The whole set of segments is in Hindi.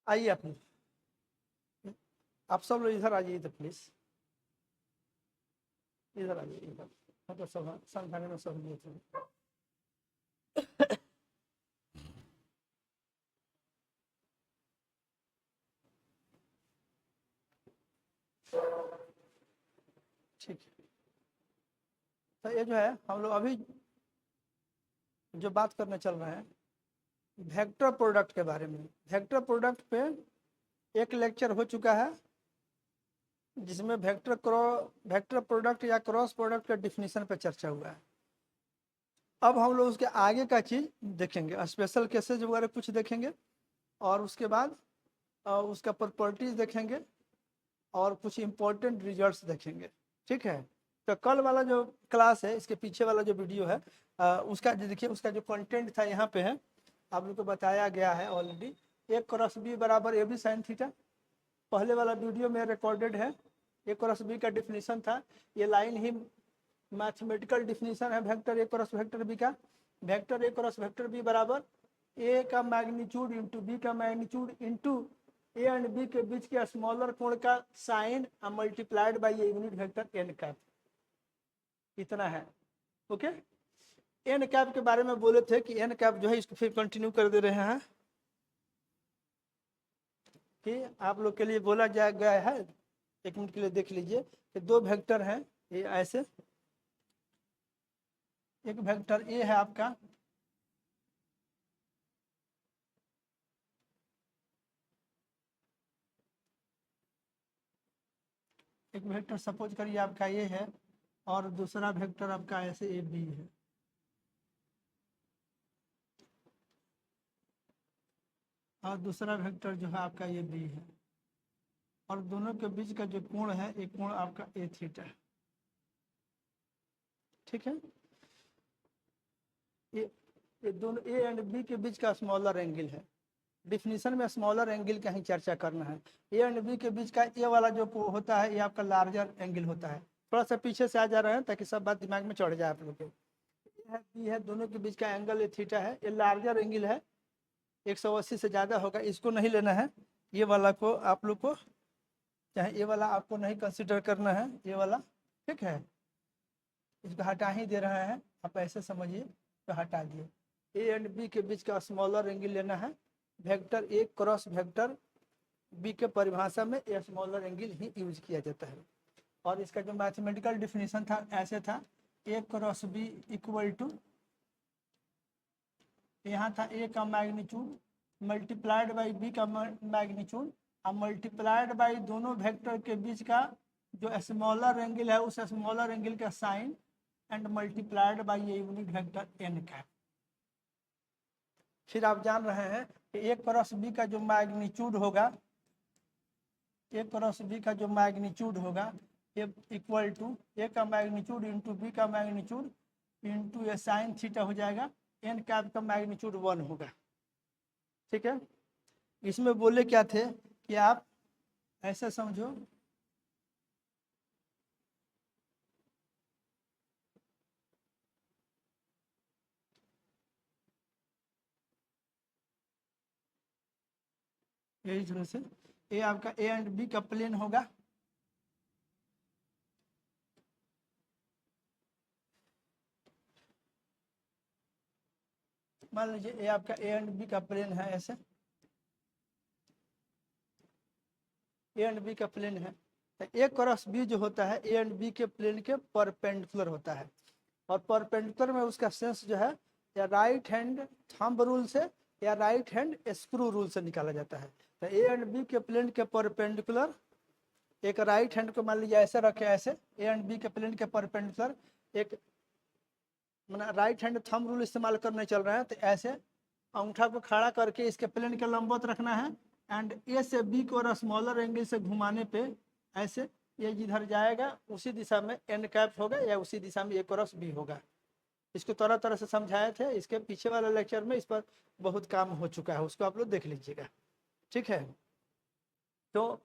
आइए अपनी, आप सब लोग इधर आ जाइए तो प्लीज, इधर आ जाइए इधर, मतलब सब समझाने में सहूलियत है। ठीक है, तो ये जो है हम लोग अभी जो बात करने चल रहे हैं वेक्टर प्रोडक्ट के बारे में। वेक्टर प्रोडक्ट पे एक लेक्चर हो चुका है जिसमें वेक्टर प्रोडक्ट या क्रॉस प्रोडक्ट के डिफिनीशन पे चर्चा हुआ है। अब हम लोग उसके आगे का चीज देखेंगे, स्पेशल केसेज वगैरह कुछ देखेंगे, और उसके बाद उसका प्रॉपर्टीज देखेंगे और कुछ इंपॉर्टेंट रिजल्ट्स देखेंगे। ठीक है, तो कल वाला जो क्लास है, इसके पीछे वाला जो वीडियो है, उसका जो देखिए, उसका जो कंटेंट था यहाँ पे है, आप लोग को बताया गया है ऑलरेडी। ए क्रॉस बी बराबर ए बी साइन थीटा, पहले वाला वीडियो में रिकॉर्डेड है। ए क्रॉस बी का डिफिनीशन था, ये लाइन ही मैथमेटिकल डिफिनीशन है vector A cross vector B का। Vector A cross vector B बराबर ए का मैग्नीट्यूड इंटू बी का magnitude into A and B के बीच के स्मॉलर कोण का साइन मल्टीप्लाइड बाई ये यूनिट वेक्टर एन कैप, इतना है। ओके, एन कैप के बारे में बोले थे कि एन कैप जो है, इसको फिर कंटिन्यू कर दे रहे हैं कि आप लोग के लिए बोला जा गया है। एक मिनट के लिए देख लीजिए कि दो वेक्टर हैं ये ऐसे, एक वेक्टर ए है आपका, एक वेक्टर सपोज करिए आपका ये है, और दूसरा वेक्टर आपका ऐसे ए बी है। और दूसरा वेक्टर जो है आपका ये बी है, और दोनों के बीच का जो कोण है, एक कोण आपका ए थीटा है। ठीक है, ये दोनों ए एंड बी के बीच का स्मॉलर एंगल है। डिफिनीशन में स्मॉलर एंगल का ही चर्चा करना है। ए एंड बी के बीच का ये वाला जो होता है, ये आपका लार्जर एंगल होता है। थोड़ा सा पीछे से आ जा रहे हैं ताकि सब बात दिमाग में चढ़ जाए आप लोग के। ए है बी है, दोनों के बीच का एंगल ये थीटा है, ये लार्जर एंगल है, 180 से ज़्यादा होगा, इसको नहीं लेना है। ये वाला को आप लोग को, चाहे ये वाला आपको नहीं कंसिडर करना है, ये वाला। ठीक है, इसको हटा ही दे रहे हैं, आप ऐसे समझिए, तो हटा दिए। ए एंड बी के बीच का स्मॉलर एंगल लेना है। Vector A cross vector B के परिभाषा में ए स्मॉलर एंगल ही यूज किया जाता है। और इसका जो मैथमेटिकल डिफिनीशन था ऐसे था, ए क्रॉस बी इक्वल टू, यहाँ था ए का मैग्नीट्यूड मल्टीप्लाइड बाई बी का मैग्नीट्यूड, और मल्टीप्लाइड बाई दोनों वेक्टर के बीच का जो स्मॉलर एंगल है, उस स्मॉलर एंगल का साइन, एंड मल्टीप्लाइड बाई ये यूनिट वेक्टर एन कैप। फिर आप जान रहे हैं कि ए क्रॉस बी का जो मैग्नीट्यूड होगा, ए क्रॉस बी का जो मैग्नीट्यूड होगा, ए इक्वल टू ए का मैग्नीट्यूड इंटू बी का मैग्नीट्यूड इंटू ए साइन थीटा हो जाएगा, एन कैप का मैग्नीट्यूड 1 होगा। ठीक है, इसमें बोले क्या थे कि आप ऐसे समझो, यही तरह से ए आपका ए एंड बी का प्लेन होगा, मान लीजिए ए आपका ए एंड बी का प्लेन है ऐसे, ए एंड बी का प्लेन है, तो ए क्रॉस बी जो होता है ए एंड बी के प्लेन के परपेंडिकुलर होता है। और परपेंडिकुलर में उसका सेंस जो है, या राइट हैंड थंब रूल से या राइट हैंड स्क्रू रूल से निकाला जाता है। तो ए एंड बी के प्लेन के परपेंडिकुलर, एक राइट हैंड को मान लीजिए ऐसे रखे, ऐसे ए एंड बी के प्लेन के परपेंडिकुलर, एक मैंने राइट हैंड थंब रूल इस्तेमाल करने चल रहे हैं, तो ऐसे अंगूठा को खड़ा करके इसके प्लेन के लंबवत रखना है, एंड ए से बी को स्मॉलर एंगल से घुमाने पे ऐसे ये जिधर जाएगा उसी दिशा में एन कैप होगा, या उसी दिशा में ए क्रॉस बी होगा। इसको तरह तरह से समझाए थे, इसके पीछे वाले लेक्चर में इस पर बहुत काम हो चुका है, उसको आप लोग देख लीजिएगा। ठीक है, तो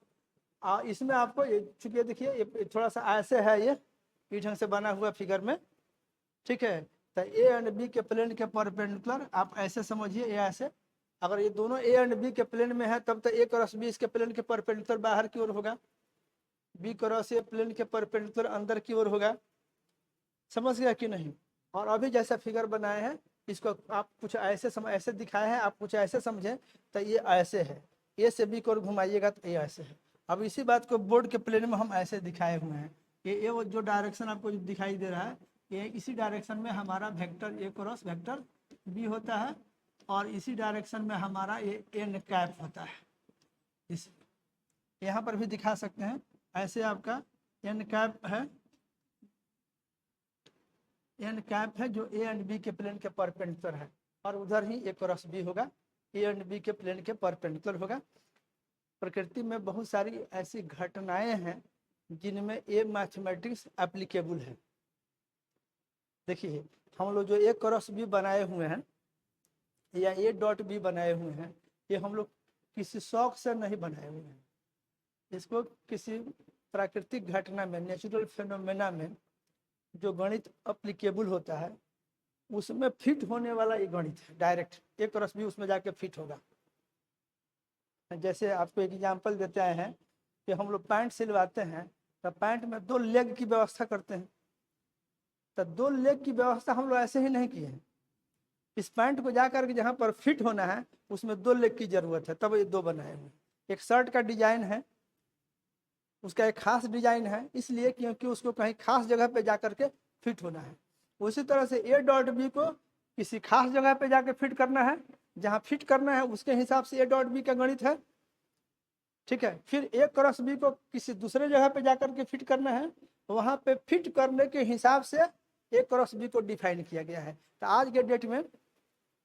इसमें आपको चूंकि देखिए ये थोड़ा सा ऐसे है, ये ढंग से बना हुआ फिगर में। ठीक है, तो ए एंड बी के प्लेन के परपेंडिकुलर आप ऐसे समझिए, ये ऐसे, अगर ये दोनों ए एंड बी के प्लेन में है तब तो ए क्रॉस बी इसके प्लेन के परपेंडिकुलर बाहर की ओर होगा, बी क्रॉस ए प्लेन के परपेंडिकुलर अंदर की ओर होगा। समझ गया कि नहीं? और अभी जैसा फिगर बनाए हैं इसको आप कुछ ऐसे ऐसे दिखाए हैं, आप कुछ ऐसे समझें तो ये ऐसे है, ए से बी को घुमाइएगा तो ये ऐसे है। अब इसी बात को बोर्ड के प्लेन में हम ऐसे दिखाए हुए हैं, ये वो जो डायरेक्शन आपको जो दिखाई दे रहा है ये इसी डायरेक्शन में हमारा vector A cross vector B होता है और इसी डायरेक्शन में हमारा ये एन कैप होता है। इस यहाँ पर भी दिखा सकते हैं, ऐसे आपका एन कैप है, एन कैप है जो ए एंड बी के प्लेन के परपेंडिकुलर है और उधर ही ए क्रॉस बी होगा, ए एंड बी के प्लेन के परपेंडिकुलर होगा। प्रकृति में बहुत सारी ऐसी घटनाएं हैं जिनमें ये मैथमेटिक्स एप्लीकेबल है। देखिए हम लोग जो ए क्रॉस बी बनाए हुए हैं या ए डॉट बी बनाए हुए हैं ये हम लोग किसी शौक से नहीं बनाए हुए हैं, इसको किसी प्राकृतिक घटना में नेचुरल फिनोमेना में जो गणित अप्लीकेबल होता है उसमें फिट होने वाला ये गणित है, डायरेक्ट ए क्रॉस बी उसमें जाके फिट होगा। जैसे आपको एग्जांपल देते हैं कि हम लोग पैंट सिलवाते हैं तो पैंट में 2 लेग की व्यवस्था करते हैं, तो 2 लेग की व्यवस्था हम लोग ऐसे ही नहीं किए हैं। इस पैंट को जाकर के जहाँ पर फिट होना है उसमें 2 लेग की जरूरत है, तब ये 2 बनाए हुए। एक शर्ट का डिजाइन है, उसका एक खास डिजाइन है इसलिए क्योंकि उसको कहीं खास जगह पे जाकर के फिट होना है। उसी तरह से ए डॉट बी को किसी खास जगह पे जाकर फिट करना है, जहाँ फिट करना है उसके हिसाब से ए डॉट बी का गणित है। ठीक है, फिर ए क्रॉस बी को किसी दूसरे जगह पे जाकर के फिट करना है, वहां पे फिट करने के हिसाब से ए क्रॉस बी को डिफाइन किया गया है। तो आज के डेट में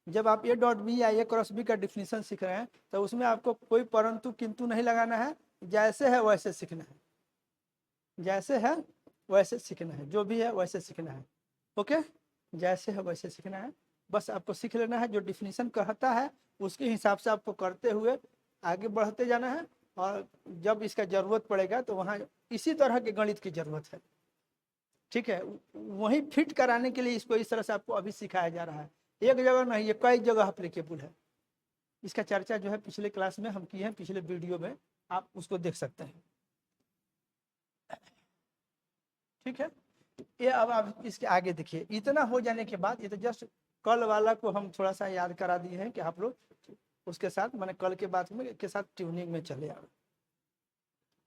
जब आप ए डॉट बी या ए क्रॉस बी का डिफिनीशन सीख रहे हैं तो उसमें आपको कोई परंतु किंतु नहीं लगाना है, जैसे है वैसे सीखना है, जैसे है वैसे सीखना है, जो भी है वैसे सीखना है। ओके, जैसे है वैसे सीखना है, बस आपको सीख लेना है। जो डिफिनीशन कहता है उसके हिसाब से आपको करते हुए आगे बढ़ते जाना है और जब इसका जरूरत पड़ेगा तो वहाँ इसी तरह के गणित की जरूरत है। ठीक है, वही फिट कराने के लिए इसको इस तरह से आपको अभी सिखाया जा रहा है, एक जगह नहीं ये कई जगह अप्लीकेबल है। इसका चर्चा जो है पिछले क्लास में हम किए हैं, पिछले वीडियो में आप उसको देख सकते हैं। ठीक है, ये अब आप इसके आगे देखिए। इतना हो जाने के बाद ये तो जस्ट कल वाला को हम थोड़ा सा याद करा दिए हैं कि आप लोग उसके साथ मैंने कल के बाद में के साथ ट्यूनिंग में चले आओ।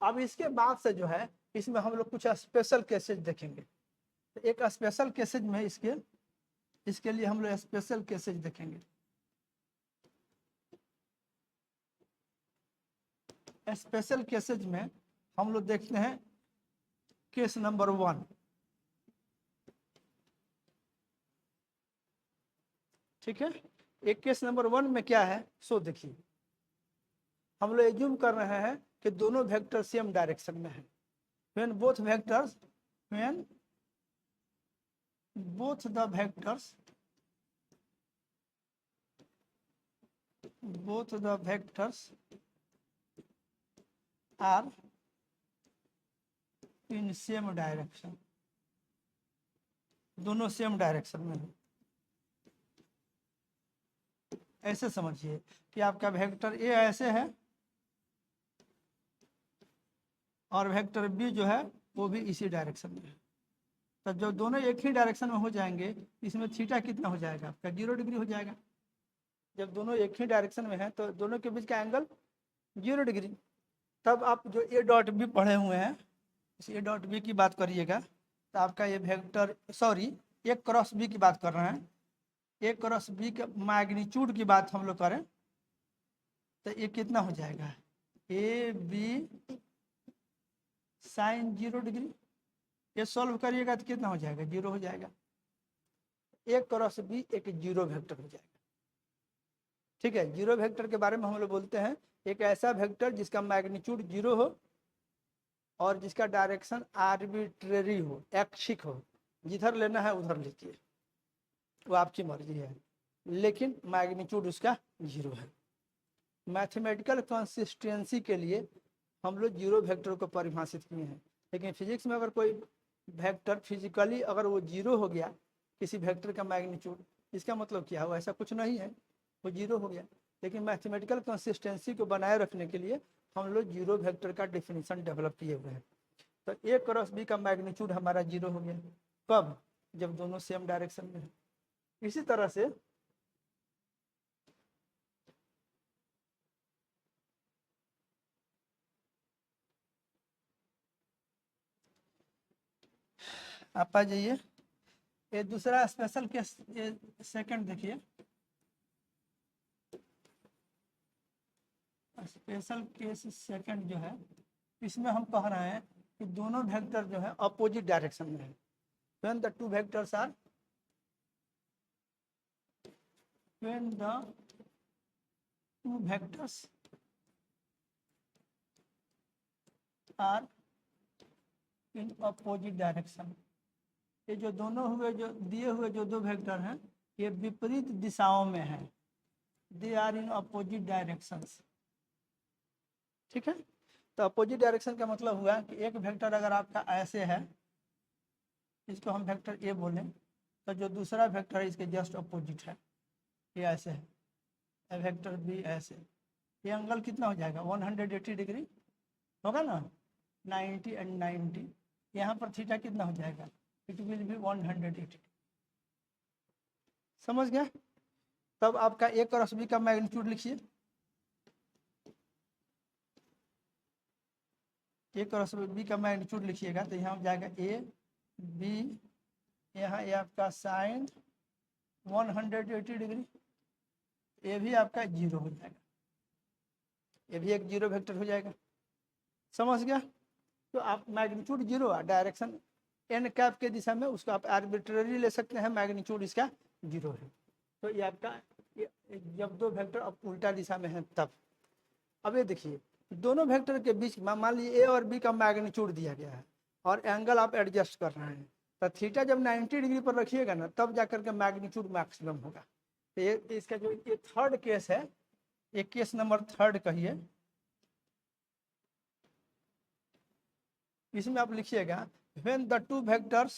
अब इसके बाद से जो है इसमें हम लोग कुछ स्पेशल केसेज देखेंगे। तो एक स्पेशल केसेज में इसके लिए हम लोग स्पेशल केसेज देखेंगे। स्पेशल केसेज में हम लोग देखते हैं केस नंबर 1। ठीक है, एक केस नंबर 1 में क्या है सो देखिए, हम लोग एज्यूम कर रहे हैं कि दोनों वेक्टर सेम डायरेक्शन में है। when both the vectors are in same direction, दोनों सेम डायरेक्शन में है। ऐसे समझिए कि आपका वेक्टर ए ऐसे है और वेक्टर बी जो है वो भी इसी डायरेक्शन में है। तो जब दोनों एक ही डायरेक्शन में हो जाएंगे इसमें थीटा कितना हो जाएगा आपका 0 डिग्री हो जाएगा। जब दोनों एक ही डायरेक्शन में है तो दोनों के बीच का एंगल 0 डिग्री। तब आप जो ए डॉट बी पढ़े हुए हैं इस ए डॉट बी की बात करिएगा तो आपका ये वेक्टर ए क्रॉस बी की बात कर रहे हैं, ए क्रॉस बी के मैग्नीट्यूड की बात हम लोग करें तो ये कितना हो जाएगा ए बी साइन 0 डिग्री। ये सॉल्व करिएगा तो कितना हो जाएगा 0 हो जाएगा। ए क्रॉस बी एक 0 वेक्टर हो जाएगा। ठीक है, 0 वेक्टर के बारे में हम लोग बोलते हैं एक ऐसा वेक्टर जिसका मैग्नीट्यूड 0 हो और जिसका डायरेक्शन आर्बिट्रेरी हो, ऐच्छिक हो, जिधर लेना है उधर लीजिए, वो आपकी मर्जी है, लेकिन मैग्नीट्यूड उसका 0 है। मैथमेटिकल कंसिस्टेंसी के लिए हम लोग 0 वेक्टर को परिभाषित किए हैं, लेकिन फिजिक्स में अगर कोई वेक्टर फिजिकली अगर वो 0 हो गया किसी वेक्टर का मैग्नीट्यूड, इसका मतलब क्या हो, ऐसा कुछ नहीं है, वो 0 हो गया। लेकिन मैथमेटिकल कंसिस्टेंसी को बनाए रखने के लिए हम लोग जीरो वेक्टर का डेफिनेशन डेवलप किए हुए हैं। तो ए क्रॉस बी का मैग्नीट्यूड हमारा जीरो हो गया। कब? जब दोनों सेम डायरेक्शन में है। इसी तरह से आप आ जाइए, ये दूसरा स्पेशल केस, ये सेकंड देखिए, स्पेशल केस सेकंड जो है, इसमें हम कह रहे हैं कि दोनों वेक्टर जो है अपोजिट डायरेक्शन में है। when the two vectors are when the two vectors are in opposite direction, ये जो दोनों हुए, जो दिए हुए जो दो वेक्टर हैं, ये विपरीत दिशाओं में हैं। They are in opposite directions. ठीक है, तो अपोजिट डायरेक्शन का मतलब हुआ कि एक वेक्टर अगर आपका ऐसे है, इसको हम वेक्टर ए बोलें, तो जो दूसरा वेक्टर है इसके जस्ट अपोजिट है, ये ऐसे है, वेक्टर बी ऐसे, ये एंगल कितना हो जाएगा? 180 डिग्री होगा ना, 90 एंड 90। यहाँ पर थीटा कितना हो जाएगा? It will be 180। समझ गया? तब आपका ए क्रॉस बी का मैग्नीट्यूड लिखिए। ए क्रॉस बी का मैग्नीट्यूड लिखिएगा तो यहाँ हो जाएगा ए बी, यहाँ ये आपका साइन 180 डिग्री, ये भी आपका जीरो हो जाएगा, ये भी एक जीरो वेक्टर हो जाएगा। समझ गया? तो आप magnitude zero, direction N cap के दिशा में, उसको आप आर्बिट्ररी ले सकते हैं, मैग्नीट्यूड इसका जीरो है। तो ये आपका जब दो वेक्टर अब उल्टा दिशा में है तब। अब ये देखिए, दोनों वेक्टर के बीच मान लीजिए ए और बी का मैग्नीट्यूड दिया गया है और एंगल आप एडजस्ट कर रहे हैं, तो थीटा जब 90 डिग्री पर रखिएगा ना, तब जाकर के मैग्नीट्यूड मैक्सिमम होगा। तो ये इसका जो ये थर्ड केस है, ये केस नंबर थर्ड कहिए, इसमें आप लिखिएगा when the two vectors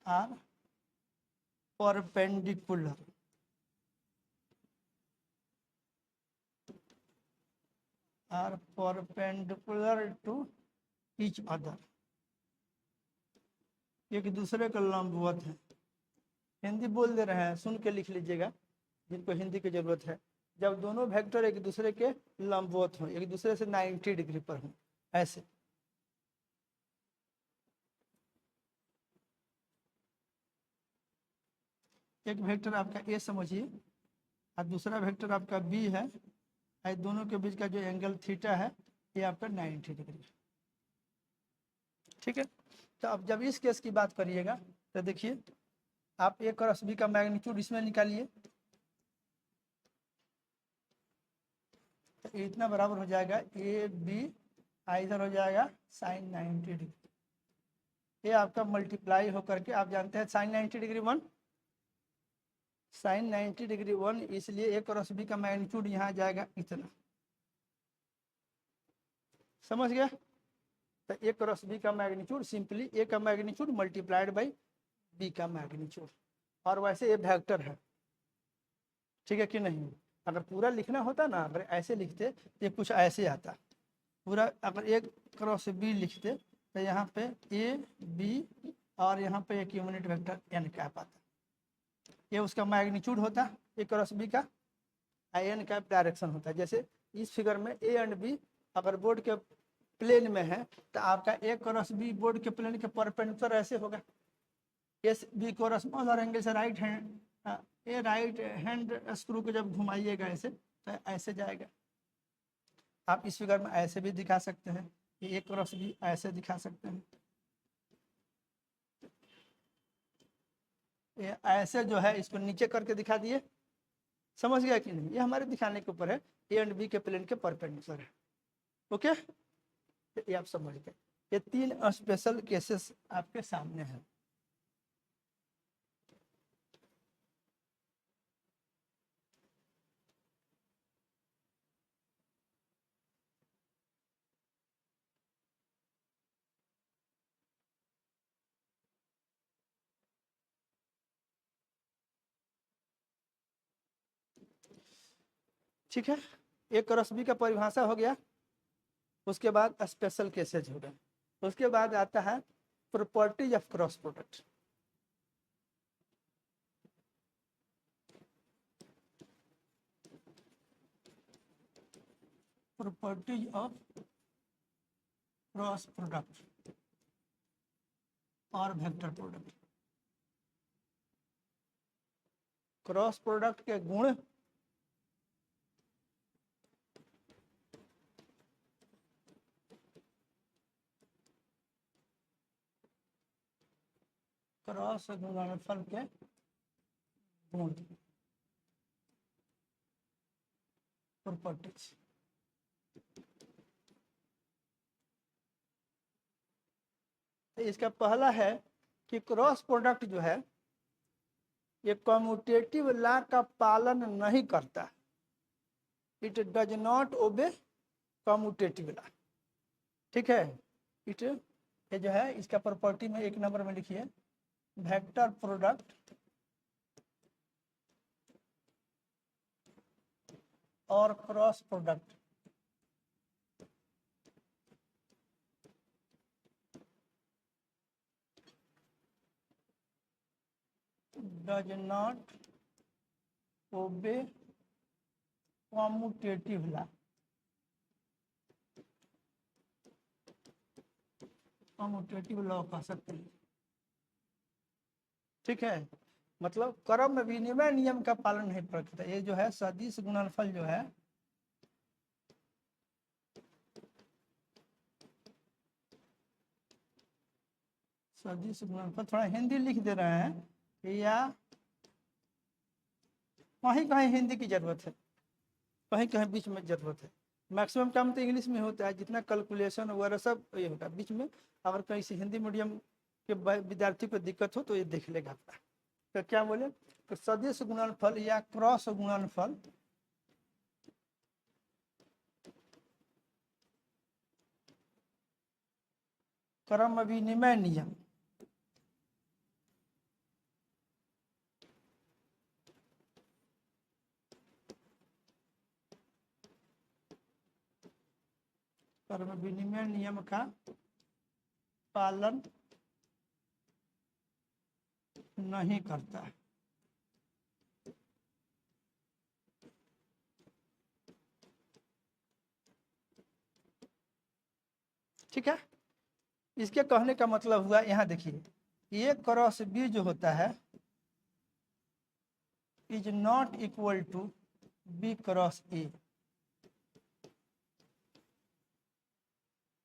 are perpendicular to each other, एक दूसरे के लंबवत है। हिंदी बोल दे रहे हैं, सुन के लिख लीजिएगा जिनको हिंदी की जरूरत है। जब दोनों वेक्टर एक दूसरे के लंबवत हों, एक दूसरे से 90 डिग्री पर हों, ऐसे। एक वेक्टर आपका ए समझिए और दूसरा वेक्टर आपका बी है, और दोनों के बीच का जो एंगल थीटा है ये आपका 90 डिग्री। ठीक है, तो अब जब इस केस की बात करिएगा तो देखिए, आप ए क्रॉस बी का मैग्नीट्यूड इसमें निकालिए, तो इतना बराबर हो जाएगा ए बी, इधर हो जाएगा साइन 90 डिग्री। ये आपका मल्टीप्लाई होकर के, आप जानते हैं साइन 90 डिग्री 1, साइन 90 डिग्री 1, इसलिए ए क्रॉस बी का मैग्नीट्यूड यहाँ आ जाएगा इतना। समझ गया? तो ए क्रॉस बी का मैग्नीट्यूड सिंपली ए का मैग्नीट्यूड मल्टीप्लाइड बाई बी का मैग्नीट्यूड। और वैसे ये वेक्टर है, ठीक है कि नहीं? अगर पूरा लिखना होता ना, अगर ऐसे लिखते तो ये कुछ ऐसे आता पूरा। अगर ए क्रॉस बी लिखते तो यहाँ पे ए बी और यहाँ पे एक यूनिट वेक्टर एन कैप आता, ये उसका मैग्नीट्यूड होता ए क्रॉस बी का, एन कैप डायरेक्शन होता है। जैसे इस फिगर में ए एंड बी अगर बोर्ड के प्लेन में है, तो आपका ए क्रॉस बी बोर्ड के प्लेन के परपेंडिकुलर ऐसे होगा। एस बी को स्मॉलर एंगल से राइट हैंड, ये राइट हैंड स्क्रू को जब घुमाइएगा ऐसे, तो ऐसे जाएगा। आप इस फिगर में ऐसे भी दिखा सकते हैं, ए क्रॉस बी ऐसे दिखा सकते हैं, ये ऐसे जो है इसको नीचे करके दिखा दिए। समझ गया कि नहीं? ये हमारे दिखाने के ऊपर है, ए एंड बी के प्लेन के परपेंडिकुलर है। ओके, ये आप समझ गए। ये 3 स्पेशल केसेस आपके सामने हैं। ठीक है, एक क्रॉस बी का परिभाषा हो गया, उसके बाद स्पेशल केसेज हो गए, उसके बाद आता है properties of cross product. Properties of cross product और वेक्टर प्रोडक्ट। क्रॉस प्रोडक्ट के गुण क्रॉस गुणनफल के गुण प्रॉपर्टीज। तो इसका पहला है कि क्रॉस प्रोडक्ट जो है ये कम्यूटेटिव लॉ का पालन नहीं करता, it does not obey commutative law. ठीक है, इट ये जो है इसका प्रॉपर्टी में 1 नंबर में लिखिए, वेक्टर प्रोडक्ट और cross product does not obey commutative law. Commutative law कह सकते हैं। ठीक है, मतलब क्रम विनिमय नियम का पालन नहीं करता। ये जो है सदिश गुणनफल जो है सदिश गुणनफल, थोड़ा हिंदी लिख दे रहे हैं या कहीं कहीं हिंदी की जरूरत है, कहीं कहीं बीच में जरूरत है। मैक्सिमम काम तो इंग्लिश में होता है, जितना कैलकुलेशन वगैरह सब ये होता है। बीच में अगर कहीं से हिंदी मीडियम के विद्यार्थी को दिक्कत हो तो ये देख लेगा अपना। तो क्या बोले, तो सदिश गुणनफल या क्रॉस गुणनफल क्रम विनिमय नियम क्रम विनिमय नियम का पालन नहीं करता है। ठीक है, इसके कहने का मतलब हुआ, यहाँ देखिए, ए क्रॉस बी जो होता है is not equal to B cross A.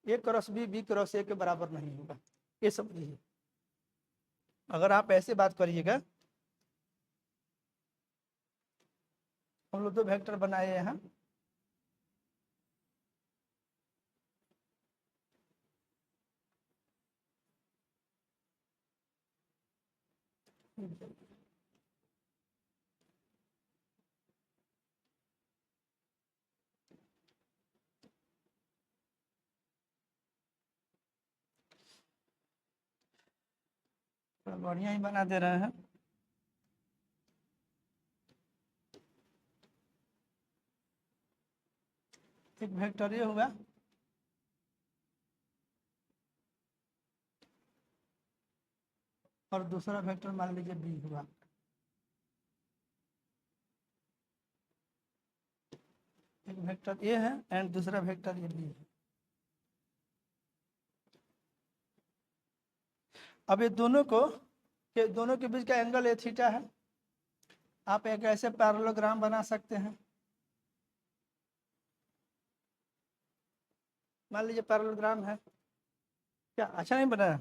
A cross B cross A के बराबर नहीं होगा, ये समझिए। अगर आप ऐसे बात करिएगा, हम लोग 2 वेक्टर बनाए यहाँ, बढ़िया ही बना दे रहे हैं। एक वेक्टर ये हुआ, और दूसरा वेक्टर मान लीजिए बी हुआ। एक वेक्टर ए है एंड दूसरा वेक्टर ये बी है। अब ये दोनों के बीच का एंगल ए थीटा है। आप एक ऐसे पैरेललोग्राम बना सकते हैं, मान लीजिए पैरेललोग्राम है, क्या अच्छा नहीं बना?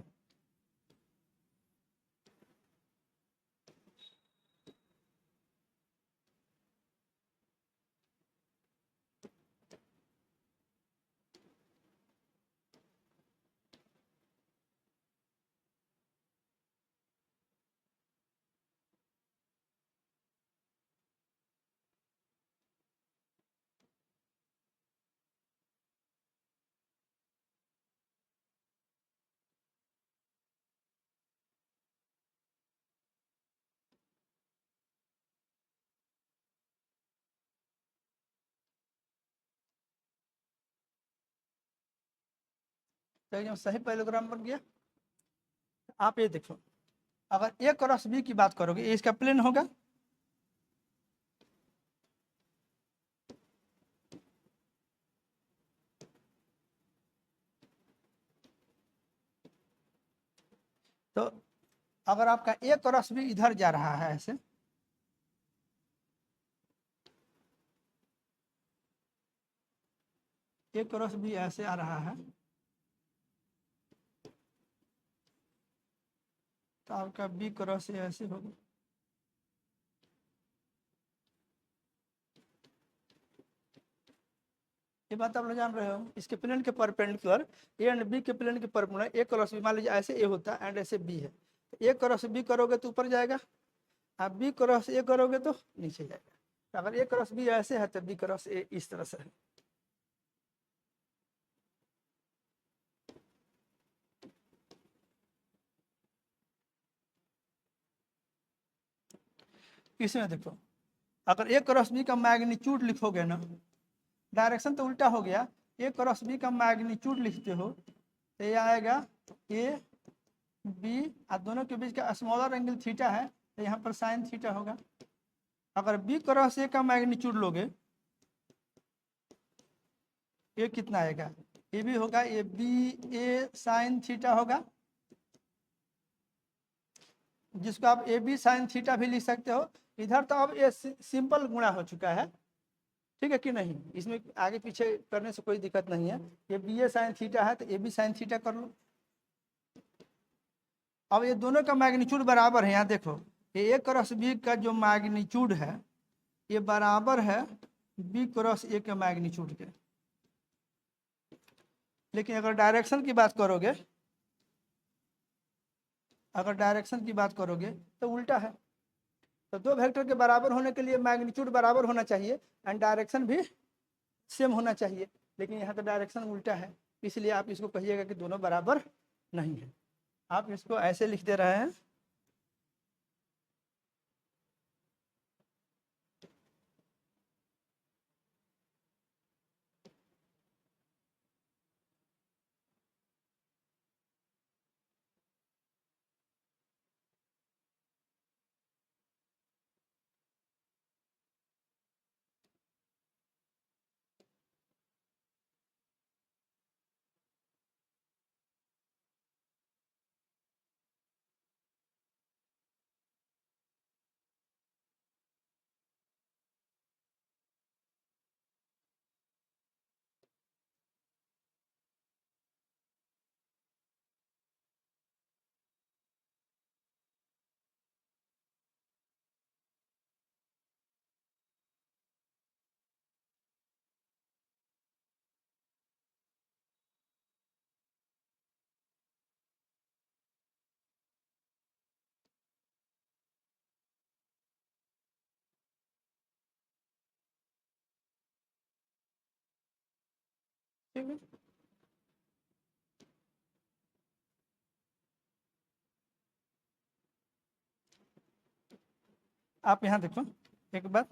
तो एकदम सही पैरेललोग्राम बन गया। आप ये देखो, अगर ए क्रॉस बी की बात करोगे, ये इसका प्लेन होगा, तो अगर आपका ए क्रॉस बी इधर जा रहा है ऐसे, ए क्रॉस बी ऐसे आ रहा है, तो आपका बी क्रॉस ए ऐसे होगा। ये बात आप लोग जान रहे हो। इसके प्लेन के परपेंडिकुलर, ए एंड बी के प्लेन के परपेंडिकुलर ए क्रॉस बी, मान लीजिए ऐसे ए होता है एंड ऐसे बी है, तो ए क्रॉस बी करोगे तो ऊपर जाएगा, आप बी क्रॉस ए करोगे तो नीचे जाएगा। तो अगर ए क्रॉस बी ऐसे है तो बी क्रॉस ए इस तरह से है। इसमें देखो, अगर ए क्रॉस बी का मैग्नीट्यूड लिखोगे ना, डायरेक्शन तो उल्टा हो गया, ए क्रॉस बी का मैग्नीट्यूड लिखते हो तो ये आएगा ए बी, और दोनों के बीच का स्मॉलर एंगल थीटा है, तो यहाँ पर साइन थीटा होगा। अगर बी क्रॉस ए का मैग्नीट्यूड लोगे, ये कितना आएगा, ये भी होगा A B A sine theta होगा, जिसको आप ए बी साइन थीटा भी लिख सकते हो। इधर तो अब ये सिंपल गुणा हो चुका है, ठीक है कि नहीं, इसमें आगे पीछे करने से कोई दिक्कत नहीं है। ये बी ए साइन थीटा है तो ए बी साइन थीटा कर लो। अब ये दोनों का मैग्नीट्यूड बराबर है, यहाँ देखो, ये ए क्रॉस बी का जो मैग्नीट्यूड है ये बराबर है बी क्रॉस ए के मैग्नीट्यूड के। लेकिन अगर डायरेक्शन की बात करोगे, अगर डायरेक्शन की बात करोगे तो उल्टा है। तो दो वेक्टर के बराबर होने के लिए मैग्नीट्यूड बराबर होना चाहिए एंड डायरेक्शन भी सेम होना चाहिए, लेकिन यहाँ तो डायरेक्शन उल्टा है, इसलिए आप इसको कहिएगा कि दोनों बराबर नहीं है। आप इसको ऐसे लिख दे रहे हैं, ठीक है। आप यहाँ देखो एक बार,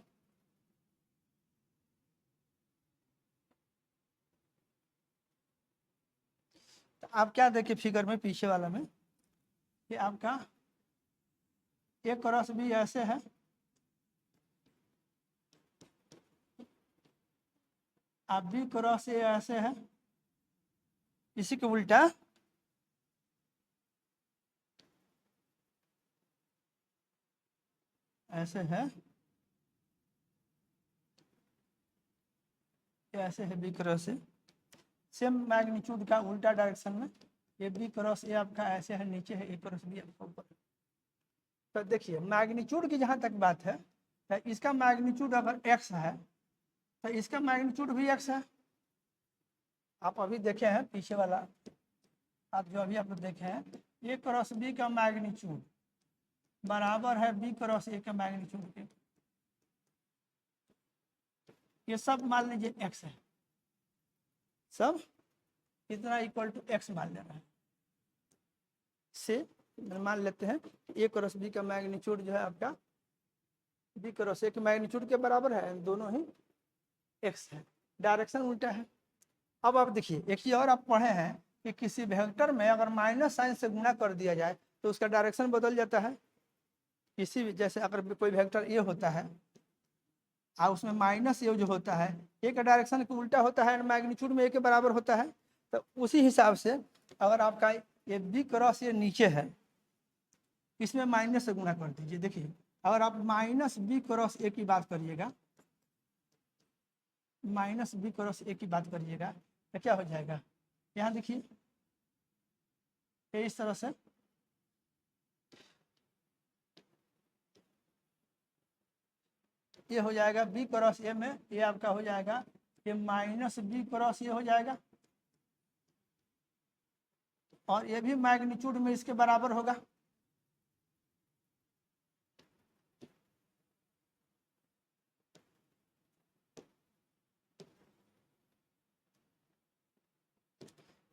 तो आप क्या देखिए फिगर में पीछे वाला में, कि आपका ए क्रॉस बी ऐसे है, आप बी क्रॉस ए ऐसे है, इसी के उल्टा ऐसे है, ऐसे है B cross A, same magnitude का उल्टा डायरेक्शन में। ये बी क्रॉस ए आपका ऐसे है नीचे है, ए क्रॉस बी आपका ऊपर। तो देखिए मैग्नीट्यूड की जहाँ तक बात है, तो इसका मैग्नीट्यूड अगर x है तो इसका मैग्नीट्यूड भी x है। आप अभी देखे हैं पीछे वाला, आप जो अभी आप लोग देखे हैं, ए क्रॉस बी का मैग्नीट्यूड बराबर है बी क्रॉस ए का मैग्नीट्यूड के। ये सब मान लीजिए x है, सब इतना इक्वल टू x मान लेना है। से मान लेते हैं ए क्रॉस बी का मैग्नीट्यूड जो है आपका बी क्रॉस ए के मैग्नीट्यूड के बराबर है, दोनों ही x है, डायरेक्शन उल्टा है। अब आप देखिए एक चीज और आप पढ़े हैं कि किसी वेक्टर में अगर माइनस साइन से गुणा कर दिया जाए तो उसका डायरेक्शन बदल जाता है। किसी भी, जैसे अगर कोई वेक्टर ए होता है और उसमें माइनस ए जो होता है ए का डायरेक्शन के उल्टा होता है, मैग्नीट्यूड में ए के बराबर होता है। तो उसी हिसाब से अगर आपका ये बी क्रॉस ये नीचे है, इसमें माइनस से गुणा कर दीजिए। देखिए अगर आप माइनस बी क्रॉस ए की बात करिएगा, माइनस बी क्रॉस ए की बात करिएगा तो क्या हो जाएगा, यहाँ देखिए इस तरह से ये हो जाएगा बी क्रॉस ए में, ये आपका हो जाएगा ये माइनस बी क्रॉस ए हो जाएगा, और ये भी मैग्नीट्यूड में इसके बराबर होगा।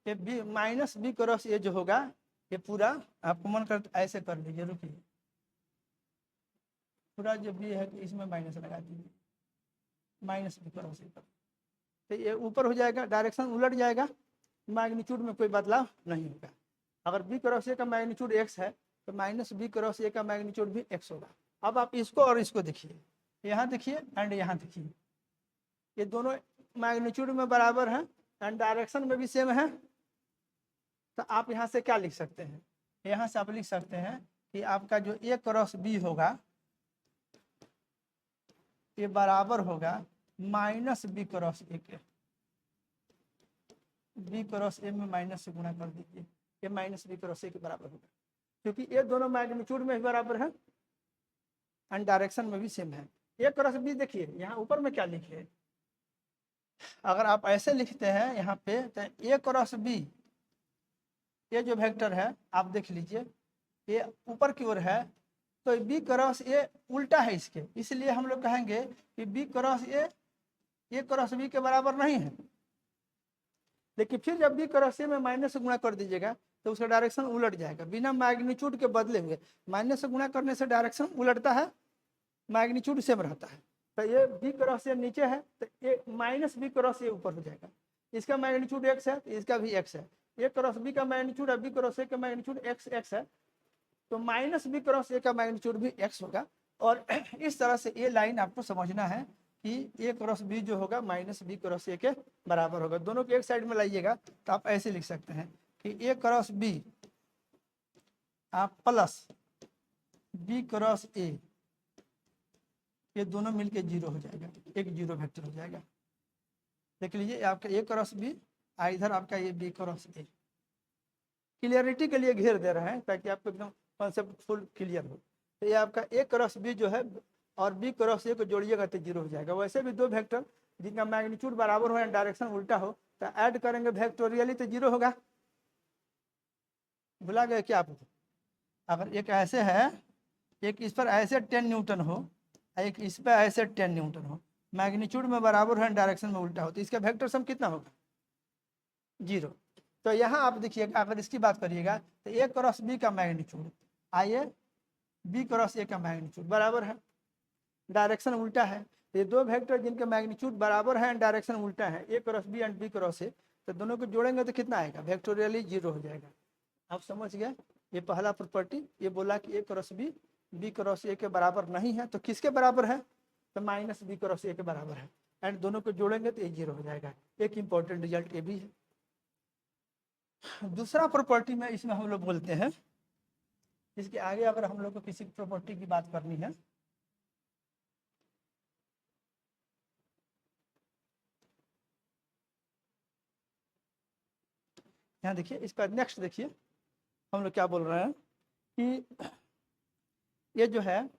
ये B minus B cross A जो होगा ये पूरा आपको मन कर ऐसे कर लीजिए, रुकिए पूरा जो बी है इसमें माइनस लगा दीजिए, माइनस बी क्रॉस ए पर, तो ये ऊपर हो जाएगा, डायरेक्शन उलट जाएगा, मैग्नीट्यूड में कोई बदलाव नहीं होगा। अगर बी क्रॉस ए का मैग्नीट्यूड एक्स है तो माइनस बी क्रॉस ए का मैग्नीट्यूड भी एक्स होगा। अब आप इसको और इसको देखिए, यहाँ देखिए एंड यहाँ देखिए, ये दोनों मैग्नीट्यूड में बराबर हैं एंड डायरेक्शन में भी सेम है। तो आप यहाँ से क्या लिख सकते हैं, यहाँ से आप लिख सकते हैं कि आपका जो ए क्रॉस बी होगा ये बराबर होगा माइनस बी क्रॉस ए के, बी क्रॉस ए में माइनस से गुणा कर दीजिए, ये माइनस बी क्रॉस ए के बराबर होगा, क्योंकि ये दोनों मैग्नीट्यूड में भी बराबर है एंड डायरेक्शन में भी सेम है। ए क्रॉस बी देखिए यहाँ ऊपर में क्या लिखे, अगर आप ऐसे लिखते हैं यहाँ पे तो ए क्रॉस बी, ये जो वेक्टर है आप देख लीजिए ये ऊपर की ओर है, तो बी क्रॉस ए उल्टा है इसके, इसलिए हम लोग कहेंगे कि B cross A cross B के बराबर नहीं है। लेकिन फिर जब बी क्रॉस ए में माइनस से गुणा कर दीजिएगा तो उसका डायरेक्शन उलट जाएगा, बिना मैग्नीट्यूड के बदले हुए। माइनस से गुणा करने से डायरेक्शन उलटता है, मैग्नीट्यूड सेम रहता है। तो ये बी क्रॉस ए नीचे है तो ये माइनस बी क्रॉस ए ऊपर हो जाएगा, इसका मैग्नीट्यूड एक्स है तो इसका भी एक्स है, ए क्रॉस बी का मैग्नीट्यूड है बी क्रॉस ए का मैग्नीट्यूड एक्स एक्स है, तो माइनस बी क्रॉस ए का मैग्नीट्यूड भी एक्स होगा। और इस तरह से ये लाइन आपको समझना है कि ए क्रॉस बी जो होगा माइनस बी क्रॉस ए के बराबर होगा। दोनों को एक साइड में लाइएगा तो आप ऐसे लिख सकते हैं कि ए क्रॉस बी आप प्लस बी क्रॉस ए, ये दोनों मिलके जीरो हो जाएगा, एक जीरो वेक्टर हो जाएगा। देख लीजिए आपका ए क्रॉस बी, इधर आपका ये बी क्रॉस ए, क्लियरिटी के लिए घेर दे रहे हैं ताकि आपको एकदम कॉन्सेप्ट फुल क्लियर हो। तो ये आपका ए क्रॉस बी जो है और बी क्रॉस ए को जोड़िएगा तो जीरो हो जाएगा। वैसे भी दो वेक्टर जिनका मैग्नीट्यूड बराबर हो या डायरेक्शन उल्टा हो तो ऐड करेंगे वेक्टोरियली तो जीरो होगा। भुला गए क्या आप? अगर एक ऐसे है, एक इस पर ऐसे 10 न्यूटन हो, एक इस पर ऐसे 10 न्यूटन हो, मैग्नीट्यूड में बराबर हो डायरेक्शन में उल्टा हो, तो इसका वेक्टर सम कितना होगा? जीरो। तो यहाँ आप देखिएगा अगर इसकी बात करिएगा तो ए क्रॉस बी का मैग्नीट्यूड आइए बी क्रॉस ए का मैग्नीट्यूड बराबर है, डायरेक्शन उल्टा है। ये दो वेक्टर जिनके मैग्नीट्यूड बराबर है एंड डायरेक्शन उल्टा है, A cross B and B cross A, तो दोनों को जोड़ेंगे तो कितना आएगा? वेक्टोरियली जीरो हो जाएगा। आप समझ गए? ये पहला प्रॉपर्टी ये बोला कि ए क्रॉस बी क्रॉस ए के बराबर नहीं है, तो किसके बराबर है? तो माइनस बी क्रॉस ए के बराबर है, एंड दोनों को जोड़ेंगे तो ये जीरो हो जाएगा। एक इंपॉर्टेंट रिजल्ट ये भी है। दूसरा प्रॉपर्टी में इसमें हम लोग बोलते हैं, इसके आगे अगर हम लोग को किसी प्रॉपर्टी की बात करनी है, यहाँ देखिए इसका नेक्स्ट देखिए हम लोग क्या बोल रहे हैं कि ये जो है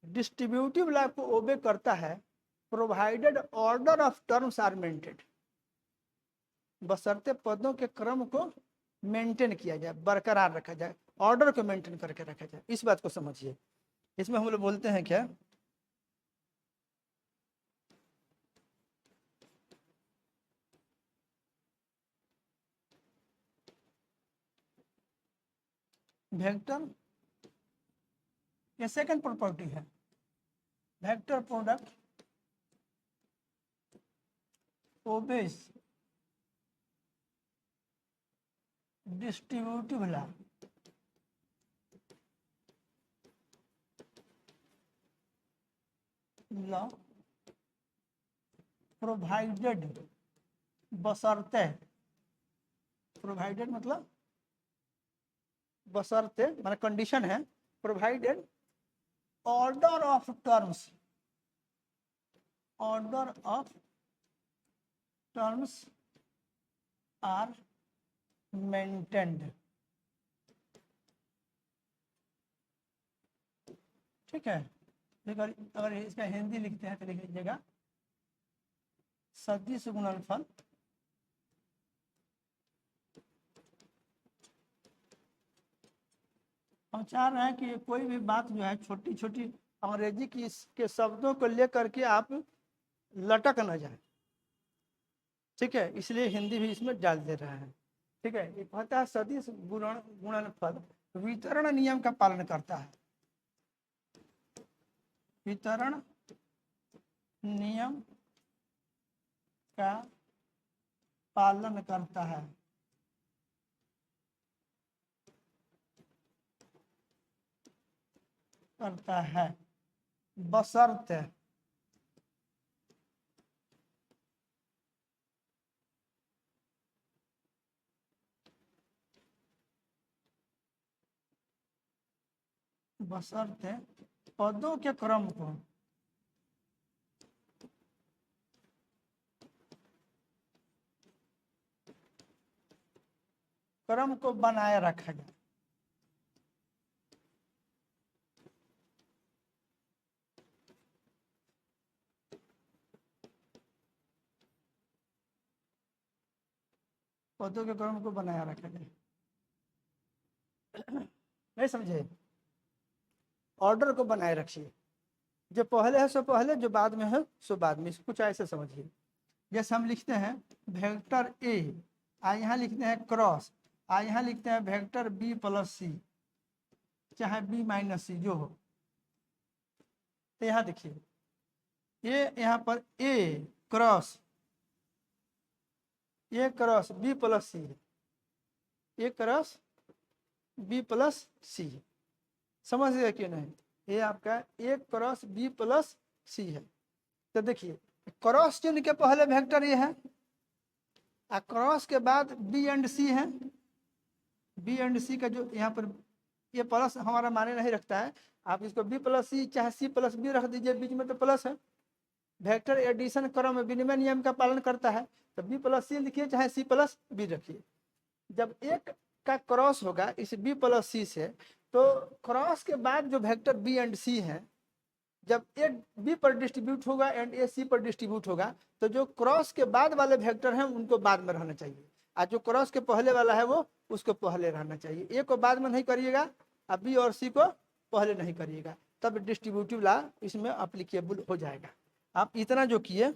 डिस्ट्रीब्यूटिव लॉ को ओबे करता है provided order of terms are maintain, बशर्ते पदों के क्रम को मेंटेन किया जाए, बरकरार रखा जाए, ऑर्डर को मेंटेन करके रखा जाए। इस बात को समझिए। इसमें हम लोग बोलते हैं क्या, वेक्टर, ये सेकंड प्रॉपर्टी है, vector product obeys distributive law, law provided, बशर्ते, प्रोवाइडेड मतलब बशर्ते माने कंडीशन है, provided order of terms, order of terms are maintained. ठीक है, अगर इसका हिंदी लिखते हैं तो लिख लीजिएगा सदिश गुणनफल हम चाह रहे हैं कि कोई भी बात जो है छोटी छोटी अंग्रेजी की के शब्दों को लेकर के आप लटक न जाए। ठीक है, इसलिए हिंदी भी इसमें डाल दे रहा है। ठीक है, ये कहता है सदिश गुणनफल वितरण नियम का पालन करता है, वितरण नियम का पालन करता है। करता है बशर्ते बशर्ते पदों के क्रम को बनाए रखा जाए। पदों के क्रम को बनाए रखा जाए। नहीं समझे? ऑर्डर को बनाए रखिए, जो पहले है सो पहले, जो बाद में है सो बाद में। इसको कुछ ऐसे समझिए, जैसे हम लिखते हैं वेक्टर ए, यहाँ लिखते हैं क्रॉस, यहाँ लिखते हैं वेक्टर बी प्लस सी, चाहे बी माइनस सी जो हो। तो यहाँ देखिए, ये यहाँ पर ए क्रॉस बी प्लस सी है, ए क्रॉस बी प्लस सी है। समझ गए कि नहीं? ये आपका ए क्रॉस बी प्लस सी है। तो देखिए क्रॉस चिन्ह के पहले वेक्टर ये है, क्रॉस के बाद बी एंड सी है। बी एंड सी का जो यहाँ पर ये प्लस हमारा माने नहीं रखता है, आप इसको बी प्लस सी चाहे सी प्लस बी रख दीजिए, बीच में तो प्लस है। वेक्टर एडिशन क्रम विनिमय नियम का पालन करता है, तो बी प्लस सी लिखिए चाहे सी प्लस बी रखिए। जब एक का क्रॉस होगा इस बी प्लस सी से, तो क्रॉस के बाद जो वेक्टर बी एंड सी है, जब ए बी पर डिस्ट्रीब्यूट होगा एंड ए सी पर डिस्ट्रीब्यूट होगा, तो जो क्रॉस के बाद वाले वेक्टर हैं उनको बाद में रहना चाहिए, और जो क्रॉस के पहले वाला है वो उसको पहले रहना चाहिए। ए को बाद में नहीं करिएगा, और बी और सी को पहले नहीं करिएगा, तब डिस्ट्रीब्यूटिव लॉ इसमें अप्लीकेबल हो जाएगा। आप इतना जो किए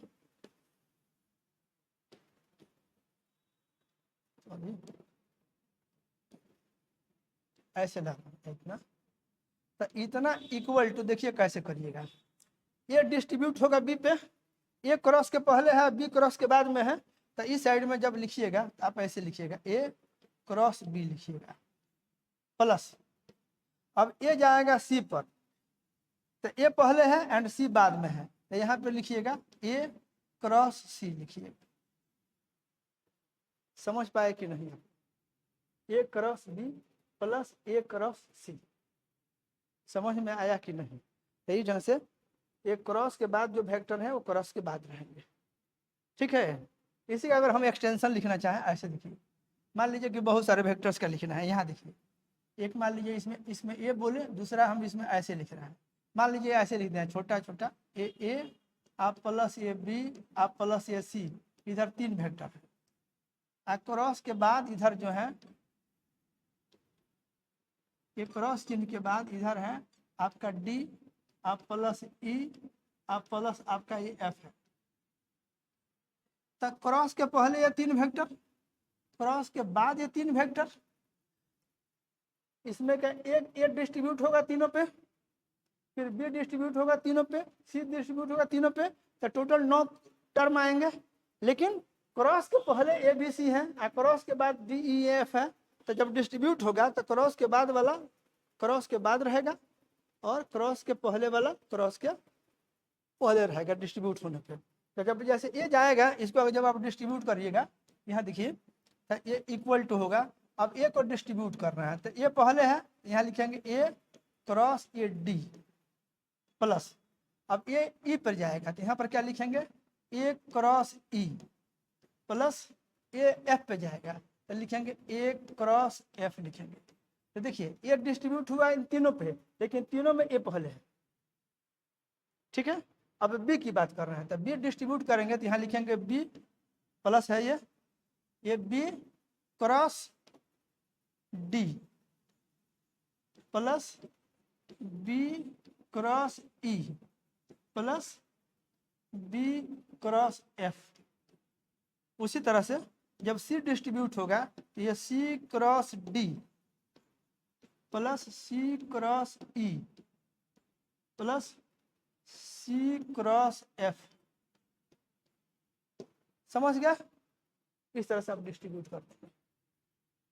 ऐसे डालना इतना, तो इतना इक्वल टू, देखिए कैसे करिएगा, ये डिस्ट्रीब्यूट होगा बी पे, ए क्रॉस के पहले है बी क्रॉस के बाद में है, तो इस साइड में जब लिखिएगा तो आप ऐसे लिखिएगा ए क्रॉस बी लिखिएगा प्लस, अब ए जाएगा सी पर, तो ए पहले है एंड सी बाद में है, तो यहाँ पे लिखिएगा ए क्रॉस सी लिखिएगा। समझ पाए कि नहीं? ए क्रॉस बी प्लस ए क्रॉस सी, समझ में आया कि नहीं? यही ढंग से एक क्रॉस के बाद जो वेक्टर है वो क्रॉस के बाद रहेंगे। ठीक है, इसी का अगर हम एक्सटेंशन लिखना चाहें ऐसे देखिए, मान लीजिए कि बहुत सारे वेक्टर्स का लिखना है, यहाँ देखिए एक मान लीजिए इसमें ए बोले, दूसरा हम इसमें ऐसे लिख रहे हैं, मान लीजिए ऐसे लिख दें छोटा छोटा ए आप प्लस ए बी आप प्लस ए सी, इधर 3 वेक्टर है। क्रॉस के बाद इधर जो है ये क्रॉस चिन्ह के बाद इधर है आपका डी, आप प्लस ई, आप प्लस आपका ये एफ है। तो क्रॉस के पहले ये 3 वेक्टर, क्रॉस के बाद ये 3 वेक्टर, इसमें क्या ए डिस्ट्रीब्यूट होगा तीनों पे, फिर बी डिस्ट्रीब्यूट होगा तीनों पे, सी डिस्ट्रीब्यूट होगा तीनों पे, तो टोटल 9 टर्म आएंगे। लेकिन क्रॉस के पहले ए बी सी है, क्रॉस के बाद डी ई एफ है, तो जब डिस्ट्रीब्यूट होगा तो क्रॉस के बाद वाला क्रॉस के बाद रहेगा और क्रॉस के पहले वाला क्रॉस के पहले रहेगा डिस्ट्रीब्यूट होने पे। तो जब जैसे ये जाएगा, इसको अगर जब आप डिस्ट्रीब्यूट करिएगा, यहाँ देखिए तो ये इक्वल टू होगा। अब ए को डिस्ट्रीब्यूट करना है तो ये पहले है, यहाँ लिखेंगे A cross A D plus, अब ये ई पर जाएगा तो यहाँ पर क्या लिखेंगे A cross E plus A F पे जाएगा तो लिखेंगे ए क्रॉस एफ लिखेंगे। तो देखिए ये डिस्ट्रीब्यूट हुआ इन तीनों पे, लेकिन तीनों में ए पहले है, ठीक है। अब बी की बात कर रहे हैं तो बी डिस्ट्रीब्यूट करेंगे तो यहाँ लिखेंगे बी प्लस है ये B cross D plus B cross E plus B cross F. उसी तरह से जब सी डिस्ट्रीब्यूट होगा तो ये C cross D plus C cross E plus C cross F. समझ गया? इस तरह से आप डिस्ट्रीब्यूट करते हैं।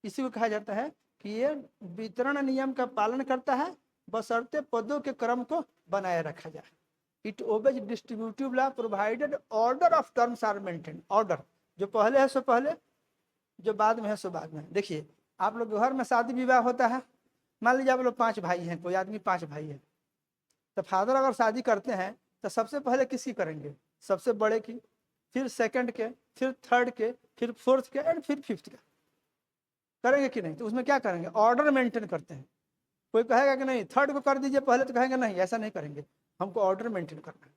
इसी को कहा जाता है कि ये वितरण नियम का पालन करता है बशर्ते पदों के क्रम को बनाए रखा जाए। It obeys distributive law provided order of terms are maintain. Order जो पहले है सो पहले, जो बाद में है सो बाद में। देखिए आप लोग घर में शादी विवाह होता है, मान लीजिए आप लोग 5 भाई हैं, कोई आदमी 5 भाई है, तो फादर अगर शादी करते हैं तो सबसे पहले किसकी करेंगे? सबसे बड़े की, फिर सेकंड के, फिर थर्ड के, फिर फोर्थ के एंड फिर फिफ्थ का। करेंगे कि नहीं? तो उसमें क्या करेंगे? ऑर्डर मेंटेन करते हैं। कोई कहेगा कि नहीं थर्ड को कर दीजिए पहले, तो कहेंगे नहीं ऐसा नहीं करेंगे, हमको ऑर्डर मेंटेन करना है।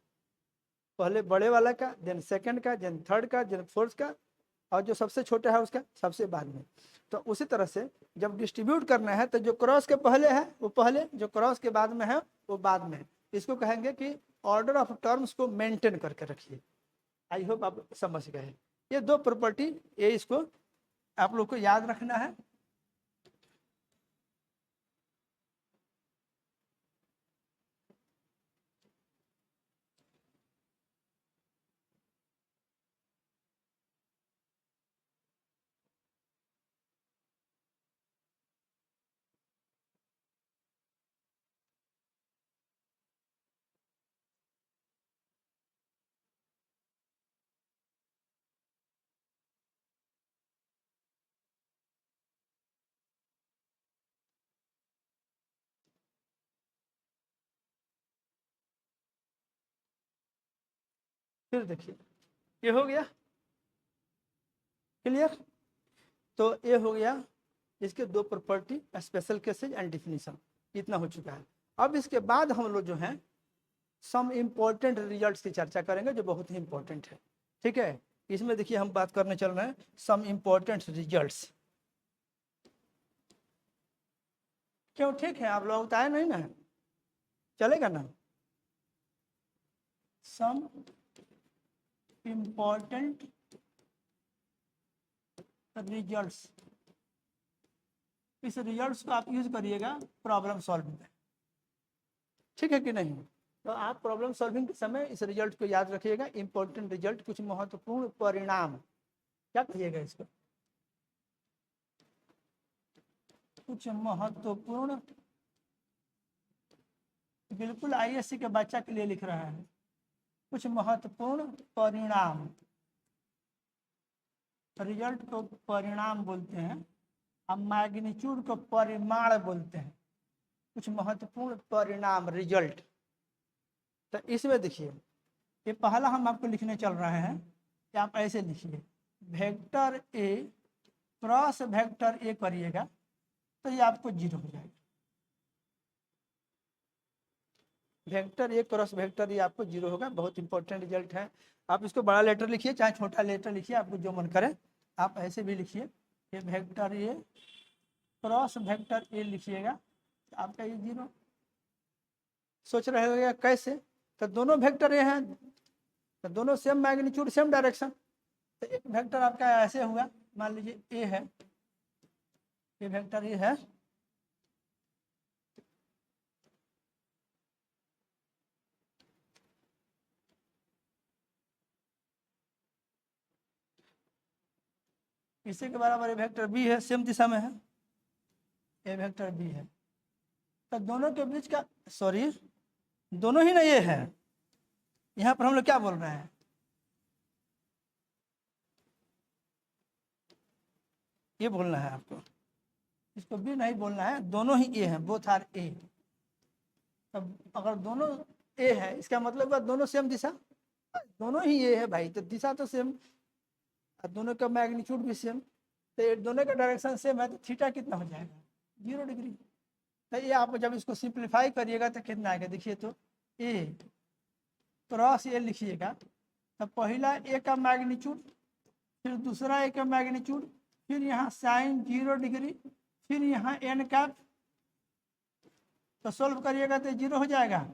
पहले बड़े वाला का, देन सेकंड का, देन थर्ड का, देन फोर्थ का, और जो सबसे छोटा है उसका सबसे बाद में। तो उसी तरह से जब डिस्ट्रीब्यूट करना है तो जो क्रॉस के पहले है वो पहले, जो क्रॉस के बाद में है वो बाद में। इसको कहेंगे कि ऑर्डर ऑफ टर्म्स को मेंटेन करके रखिए। आई होप आप समझ गए। ये 2 प्रॉपर्टी, ये इसको आप लोग को याद रखना है। फिर देखिए ये हो गया क्लियर। तो ये हो गया इसके 2 property, special cases and definition, इतना हो चुका है। अब इसके बाद हम लोग जो हैं सम इम्पोर्टेंट रिजल्ट्स की चर्चा करेंगे जो बहुत ही इंपॉर्टेंट है, ठीक है। इसमें देखिए हम बात करने चल रहे हैं सम इम्पोर्टेंट रिजल्ट्स। क्यों ठीक है? आप लोग बताए नहीं ना, चलेगा ना? सम इम्पोर्टेंट रिजल्ट्स, इस रिजल्ट्स को आप यूज करिएगा प्रॉब्लम सॉल्विंग में, ठीक है कि नहीं? तो आप प्रॉब्लम सॉल्विंग के समय इस रिजल्ट को याद रखिएगा। इंपॉर्टेंट रिजल्ट, कुछ महत्वपूर्ण परिणाम, क्या कहिएगा इसको? कुछ महत्वपूर्ण, बिल्कुल आईएससी के बच्चा के लिए लिख रहा है, कुछ महत्वपूर्ण परिणाम। रिजल्ट को परिणाम बोलते हैं, अब मैग्नीट्यूड को परिमाण बोलते हैं। कुछ महत्वपूर्ण परिणाम रिजल्ट। तो इसमें देखिए ये पहला हम आपको लिखने चल रहे हैं कि आप ऐसे लिखिए, vector A cross vector A करिएगा तो ये आपको 0 हो जाएगा। वेक्टर ए क्रॉस वेक्टर ये आपको 0 होगा। बहुत इंपॉर्टेंट रिजल्ट है। आप इसको बड़ा लेटर लिखिए चाहे छोटा लेटर लिखिए, आपको जो मन करे आप ऐसे भी लिखिए। ये vector A cross vector A लिखिएगा, आपका ये 0। सोच रहे होगा कैसे? तो दोनों वेक्टर ये हैं तो दोनों सेम मैग्नीट्यूड सेम डायरेक्शन। तो एक वेक्टर आपका ऐसे हुआ, मान लीजिए ए है, ये वेक्टर ए है, इसी के बराबर वेक्टर बी है, सेम दिशा में है। ए वेक्टर बी है, तो दोनों के बीच का, सॉरी दोनों ही ना ये है, यहाँ पर हम लोग क्या बोल रहे हैं, ये बोलना है आपको, इसको भी नहीं बोलना है, दोनों ही ए हैं, बोथ आर ए। तब अगर दोनों ए है इसका मतलब है दोनों सेम दिशा, दोनों ही ए है भाई, तो दिशा तो सेम, दोनों का मैग्नीट्यूड भी सेम, तो दोनों का डायरेक्शन सेम है, तो थीटा कितना हो जाएगा 0 डिग्री। तो ये आप जब इसको सिंप्लीफाई करिएगा तो कितना आएगा, देखिए तो ए क्रॉस ए लिखिएगा, तो पहला ए का मैग्नीट्यूड, फिर दूसरा ए का मैग्नीट्यूड, फिर यहाँ साइन 0 डिग्री, फिर यहाँ एन कैप, तो सोल्व करिएगा तो 0 हो जाएगा,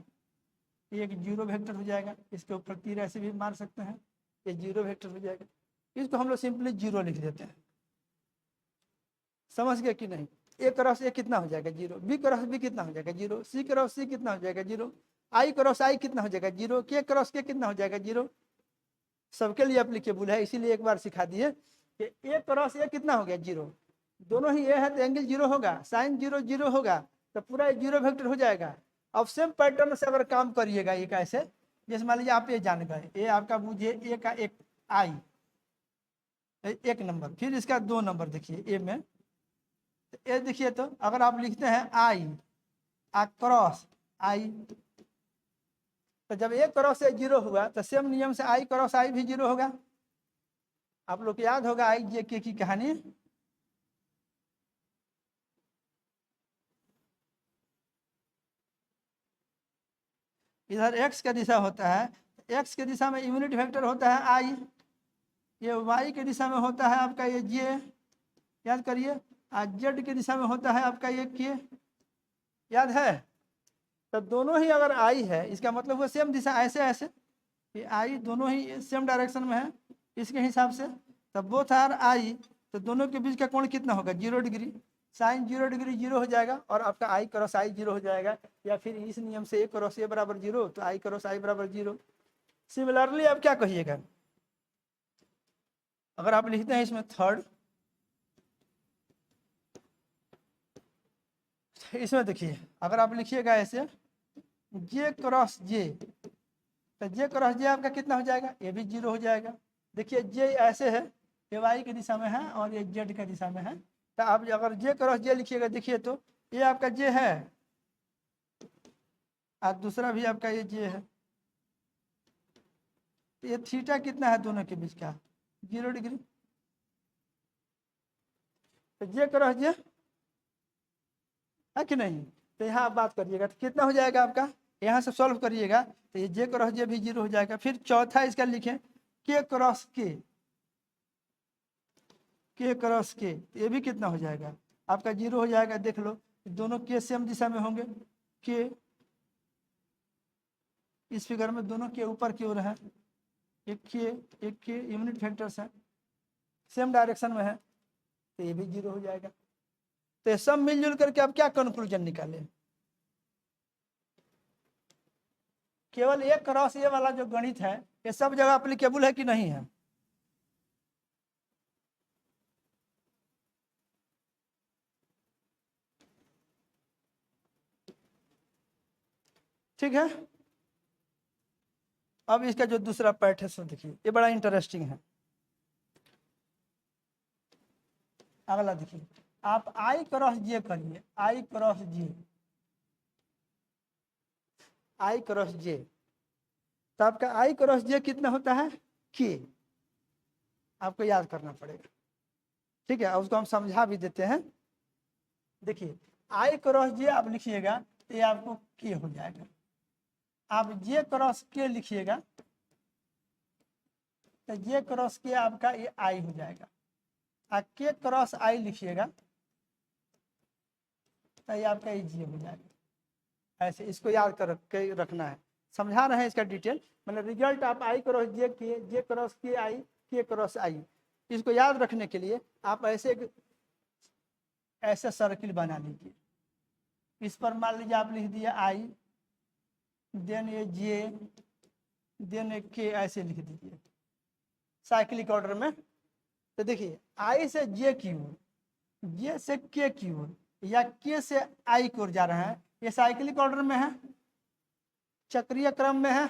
एक 0 वेक्टर हो जाएगा, इसके ऊपर तीर ऐसे भी मार सकते हैं, ये 0 वेक्टर हो जाएगा, इसको हम लोग सिंपली 0 लिख देते हैं। समझ गए कि नहीं, ए क्रॉस ए कितना हो जाएगा 0, बी क्रॉस बी कितना हो जाएगा 0, सी क्रॉस सी कितना हो जाएगा 0, आई क्रॉस आई कितना हो जाएगा 0, के क्रॉस के कितना हो जाएगा 0। सबके लिए एप्लीकेबल है, इसीलिए एक बार सिखा दिए कि ए क्रॉस ए कितना हो गया 0, दोनों ही ए है तो एंगल 0 होगा, साइन 0 0 होगा, तो पूरा 0 वेक्टर हो जाएगा। अब सेम पैटर्न से अगर काम करिएगा ये कैसे, जैसे मान लीजिए आप ये जान गए, ए आपका बूझिए ए का एक आई, एक नंबर, फिर इसका 2 नंबर देखिए ए में, ये देखिए तो अगर आप लिखते हैं आई क्रॉस आई, तो जब ए क्रॉस से 0 हुआ तो सेम नियम से आई क्रॉस आई भी 0 होगा। आप लोग को याद होगा आई जे के की कहानी, इधर एक्स का दिशा होता है, एक्स के दिशा में यूनिट वेक्टर होता है आई, ये वाई के दिशा में होता है आपका ये जे, याद करिए, और जेड के दिशा में होता है आपका ये के, याद है। तो दोनों ही अगर आई है इसका मतलब वो सेम दिशा, ऐसे ऐसे ये आई दोनों ही सेम डायरेक्शन में है इसके हिसाब से, तब बोथ आर आई, तो दोनों के बीच का कोण कितना होगा 0 डिग्री, साइन 0 डिग्री 0 हो जाएगा, और आपका आई क्रॉस आई 0 हो जाएगा, या फिर इस नियम से ए क्रॉस ए बराबर 0, तो आई क्रॉस आई बराबर 0। सिमिलरली आप क्या कहिएगा, अगर आप लिखते हैं इसमें थर्ड, इसमें देखिए अगर आप लिखिएगा ऐसे जे क्रॉस जे, तो जे क्रॉस जे आपका कितना हो जाएगा, ये भी 0 हो जाएगा। देखिए जे ऐसे है, ये वाई की दिशा में है और ये जेड की दिशा में है, तो आप अगर जे क्रॉस जे लिखिएगा देखिए तो ये आपका जे है और दूसरा भी आपका ये जे है, तो ये थीटा कितना है दोनों के बीच का 0 डिग्री, तो जे क्रॉस जे है कि नहीं। तो यहाँ आप बात करिएगा तो कितना हो जाएगा आपका, यहाँ से सॉल्व करिएगा तो ये जे क्रॉस जे भी 0 हो जाएगा। फिर चौथा इसका लिखें के क्रॉस के क्रॉस के, ये भी कितना हो जाएगा आपका 0 हो जाएगा। देख लो दोनों के सेम दिशा में होंगे, के इस फिगर में दोनों के ऊपर की ओर है, एक के यूनिट वेक्टर्स है, सेम डायरेक्शन में है, तो ये भी 0 हो जाएगा। तो सब मिलजुल करके आप क्या कंक्लूजन निकाले, केवल एक क्रॉस ये वाला जो गणित है ये सब जगह एप्लीकेबल है कि नहीं है, ठीक है। अब इसका जो दूसरा पार्ट है सो देखिए, ये बड़ा इंटरेस्टिंग है। अगला देखिए, आप आई क्रॉस जे करिए, आई क्रॉस जे, आई क्रॉस जे, तो आपका आई क्रॉस जे कितना होता है के, आपको याद करना पड़ेगा, ठीक है। उसको हम समझा भी देते हैं। देखिए आई क्रॉस जे आप लिखिएगा तो ये आपको के हो जाएगा, आप जे क्रॉस के लिखिएगा तो जे क्रॉस के आपका ये आई हो जाएगा, और के क्रॉस आई लिखिएगा तो ये आपका ये जे हो जाएगा। ऐसे इसको याद कर के रखना है, समझा रहे हैं इसका डिटेल, मतलब रिजल्ट आप आई क्रॉस जे के, जे क्रॉस के आई, के क्रॉस आई, इसको याद रखने के लिए आप ऐसे सर्किल बना लीजिए। इस पर मान लीजिए आप लिख दिया आई, देन ये जे, देन एक के, ऐसे लिख दीजिए साइक्लिक ऑर्डर में। तो देखिए आई से जे की ओर, जे से के की ओर, या के से आई की ओर जा रहे हैं, ये साइक्लिक ऑर्डर में है, चक्रीय क्रम में है,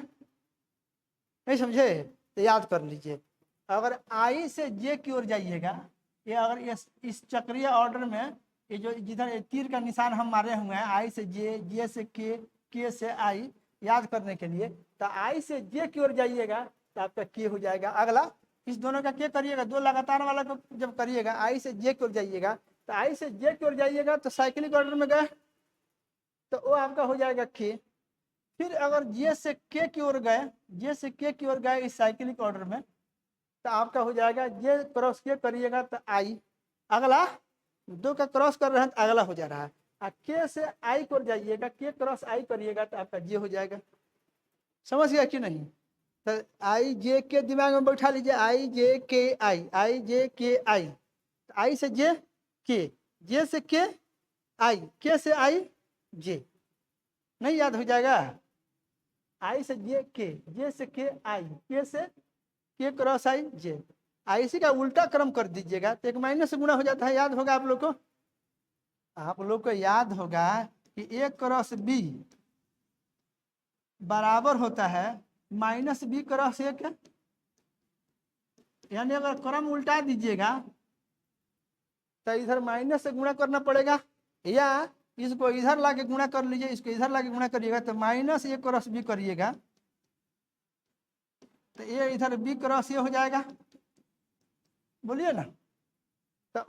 नहीं समझे? तो याद कर लीजिए, अगर आई से जे की ओर जाइएगा, ये अगर इस चक्रीय ऑर्डर में ये जो जिधर तीर का निशान हम मारे हुए हैं, आई से जे से के से आई, याद करने के लिए, तो आई से जे की ओर जाइएगा तो आपका के हो जाएगा। अगला इस दोनों का क्या करिएगा, दो लगातार वाला को जब करिएगा, आई से जे की ओर जाइएगा, तो आई से जे की ओर जाइएगा तो साइक्लिक ऑर्डर में गए तो वो आपका हो जाएगा के। फिर अगर जे से के की ओर गए, जे से के की ओर गए इस साइक्लिक ऑर्डर में, तो आपका हो जाएगा जे क्रॉस के करिएगा तो आई। अगला दो का क्रॉस कर रहे हैं तो अगला हो जा रहा है, के से आई को जाइएगा, के क्रॉस आई करिएगा तो आपका जे हो जाएगा। समझ गया कि नहीं? तो आई जे के दिमाग में बैठा लीजिए, आई जे के आई, आई जे के आई, तो आई से के, जे से आई, के से आई जे, नहीं याद हो जाएगा? आई से जे से के आई, के से के क्रॉस आई जे, आई सी का उल्टा क्रम कर दीजिएगा तो एक माइनस से गुणा हो जाता है। याद होगा आप लोग को, आप लोग को याद होगा कि ए क्रॉस बी बराबर होता है माइनस बी क्रॉस ए के, यानी अगर क्रम उल्टा दीजिएगा तो इधर माइनस से गुणा करना पड़ेगा, या इसको इधर लाके गुणा कर लीजिए, इसको इधर लाके गुणा करिएगा तो माइनस ए क्रॉस बी करिएगा तो ये इधर बी क्रॉस ए हो जाएगा। बोलिए ना। तो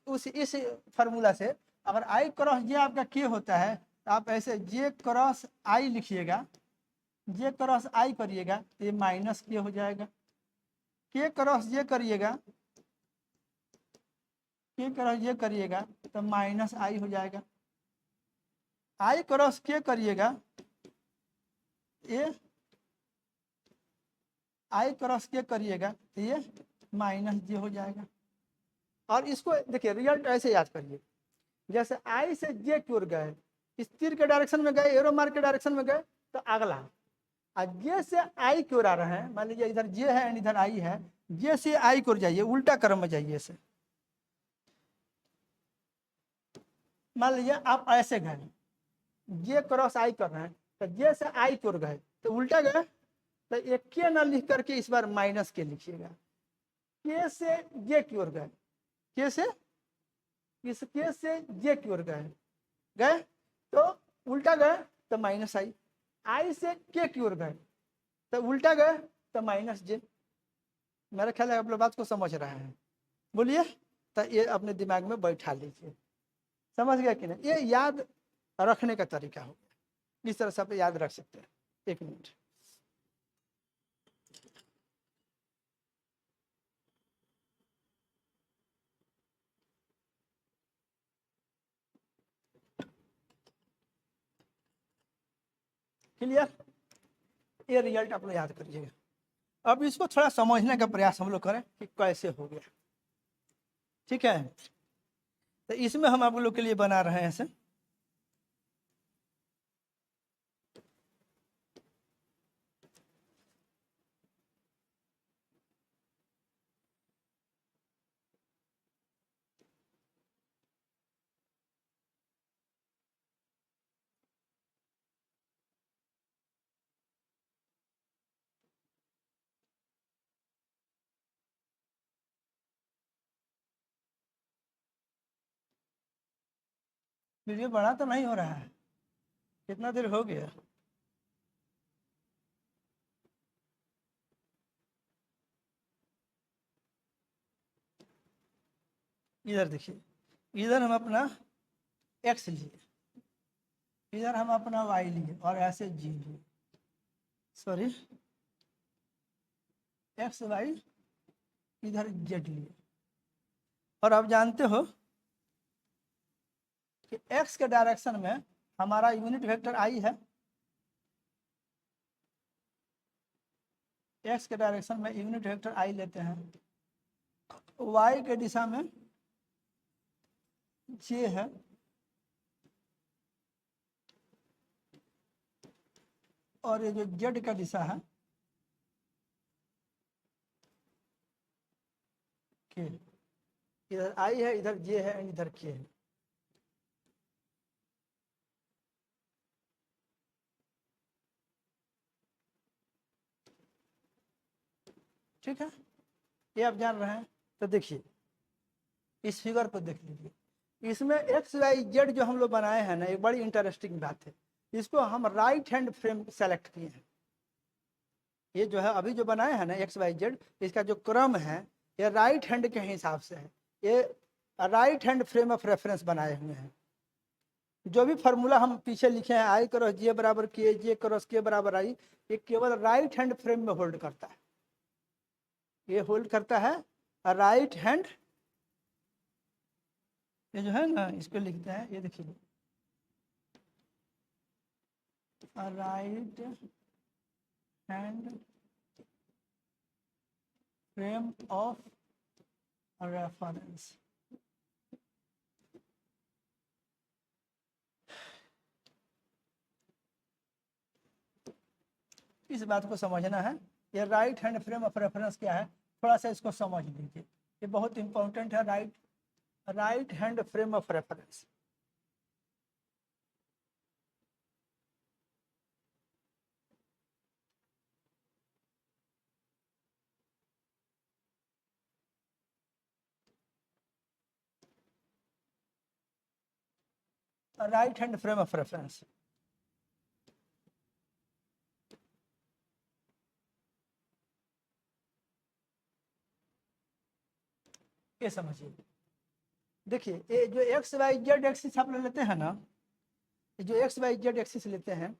उसी इस फार्मूला से अगर आई क्रॉस जे आपका के होता है तो आप ऐसे जे क्रॉस आई लिखिएगा, जे क्रॉस आई करिएगा तो ये माइनस के हो जाएगा, के क्रॉस जे करिएगा, के क्रॉस जे करिएगा तो माइनस आई हो जाएगा, आई क्रॉस के करिएगा, ये आई क्रॉस के करिएगा तो ये माइनस जे हो जाएगा। और इसको देखिए रिजल्ट ऐसे याद करिए, जैसे आई से जे की ओर गए, इस तीर के डायरेक्शन में गए, एरो मार्क के डायरेक्शन में गए तो अगला, और जे से आई की ओर आ रहे हैं, मान लीजिए इधर जे है एंड इधर आई है, जे से आई की ओर जाइए, उल्टा क्रम में जाइए ऐसे। मान लीजिए आप ऐसे गए, जे क्रॉस आई कर रहे हैं तो जे से आई की ओर गए तो उल्टा गए, तो एक के ना लिख करके इस बार माइनस के लिखिएगा। के से जे की ओर गए, के से इस के से जे की ओर गए, गए तो उल्टा गए तो माइनस आई से के की ओर गए तो उल्टा गए तो माइनस जे। मेरा ख्याल है आप लोग बात को समझ रहे हैं। बोलिए, तो ये अपने दिमाग में बैठा लीजिए। समझ गया कि नहीं? ये याद रखने का तरीका हो गया, इस तरह से आप याद रख सकते हैं। एक मिनट, क्लियर? ये रिजल्ट आप लोग याद करिएगा। अब इसको थोड़ा समझने का प्रयास हम लोग करें कि कैसे हो गया। ठीक है, तो इसमें हम आप लोग के लिए बना रहे हैं ऐसे, वीडियो बड़ा तो नहीं हो रहा है, कितना देर हो गया? इधर देखिए, इधर हम अपना एक्स लिए, इधर हम अपना वाई लिए और ऐसे जी लिए, सॉरी एक्स वाई, इधर जेड लिए। और आप जानते हो कि एक्स के डायरेक्शन में हमारा यूनिट वेक्टर आई है, एक्स के डायरेक्शन में यूनिट वेक्टर आई लेते हैं, वाई के दिशा में जे है, और ये जो जेड का दिशा है के, इधर आई है, इधर जे है, इधर के है। ठीक है, ये आप जान रहे हैं। तो देखिए इस फिगर को देख लीजिए, इसमें एक्स वाई जेड जो हम लोग बनाए हैं ना, एक बड़ी इंटरेस्टिंग बात है, इसको हम राइट हैंड फ्रेम सेलेक्ट किए हैं। ये जो है अभी जो बनाए हैं ना एक्स वाई जेड, इसका जो क्रम है ये राइट हैंड के हिसाब से है, ये right hand frame of reference बनाए हुए हैं। जो भी फार्मूला हम पीछे लिखे हैं, आई क्रॉस जे बराबर के, जे क्रॉस के बराबर आई, ये केवल राइट हैंड फ्रेम में होल्ड करता है। ये होल्ड करता है राइट हैंड, ये जो है ना इसको लिखते हैं, ये देखिए right hand frame of reference. इस बात को समझना है, ये right hand frame of reference क्या है, थोड़ा सा इसको समझ लीजिए, ये बहुत इंपॉर्टेंट है। Right hand frame of reference, right hand frame of reference ये समझिए। देखिए ये जो एक्स वाई जेड एक्सिस आप लेते हैं ना, ये जो एक्स वाई जेड एक्सिस लेते हैं,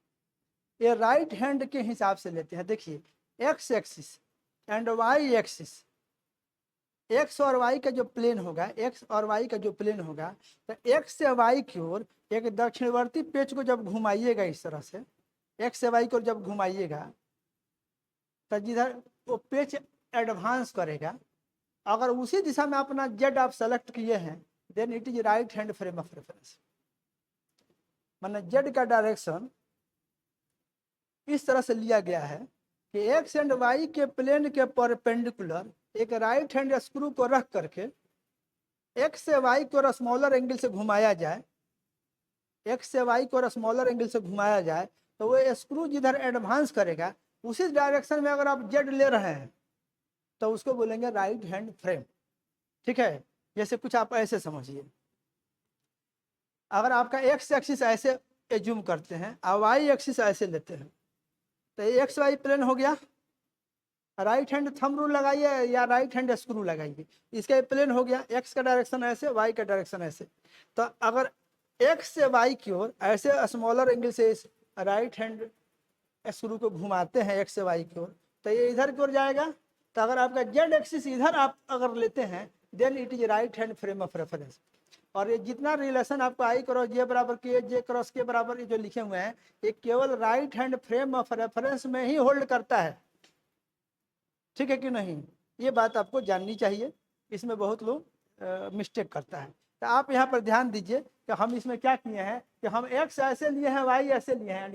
ये राइट हैंड के हिसाब से लेते हैं। देखिए X axis and Y axis, X और वाई का जो प्लेन होगा, एक्स और वाई का जो प्लेन होगा, तो एक्स से वाई की ओर एक दक्षिणवर्ती पेच को जब घुमाइएगा इस तरह से, एक्स से वाई को जब घुमाइएगा तो जिधर वो पेच एडवांस करेगा, अगर उसी दिशा में अपना जेड आप सेलेक्ट किए हैं, then it is right hand frame of reference. माने जेड का डायरेक्शन इस तरह से लिया गया है कि एक्स एंड वाई के प्लेन के परपेंडिकुलर एक राइट हैंड स्क्रू को रख करके एक्स से वाई को स्मॉलर एंगल से घुमाया जाए, एक्स से वाई को स्मॉलर एंगल से घुमाया जाए, तो वो स्क्रू जिधर एडवांस करेगा उसी डायरेक्शन में अगर आप जेड ले रहे हैं तो उसको बोलेंगे राइट हैंड फ्रेम। ठीक है, जैसे कुछ आप ऐसे समझिए, अगर आपका एक्स एक्सिस ऐसे एज्यूम करते हैं और वाई एक्सिस ऐसे लेते हैं, तो एक्स वाई प्लेन हो गया, राइट हैंड थंब रूल लगाइए या राइट हैंड स्क्रू लगाइए, इसका प्लेन हो गया, एक्स का डायरेक्शन ऐसे, वाई का डायरेक्शन ऐसे। तो अगर एक्स से वाई की ओर ऐसे स्मॉलर एंगल से इस राइट हैंड स्क्रू को घुमाते हैं एक्स से वाई की ओर, तो ये इधर की ओर जाएगा। तो अगर आपका जेड एक्सिस इधर आप अगर लेते हैं, then it is right hand frame of reference. और ये जितना रिलेशन आपको आई क्रॉस जे बराबर के, जे क्रॉस के बराबर ये जो लिखे हुए हैं, ये केवल right hand frame of reference में ही होल्ड करता है। ठीक है कि नहीं, ये बात आपको जाननी चाहिए, इसमें बहुत लोग मिस्टेक करता है। तो आप यहाँ पर ध्यान दीजिए कि हम इसमें क्या किए हैं कि हम एक्स ऐसे लिए हैं, वाई ऐसे लिए हैं,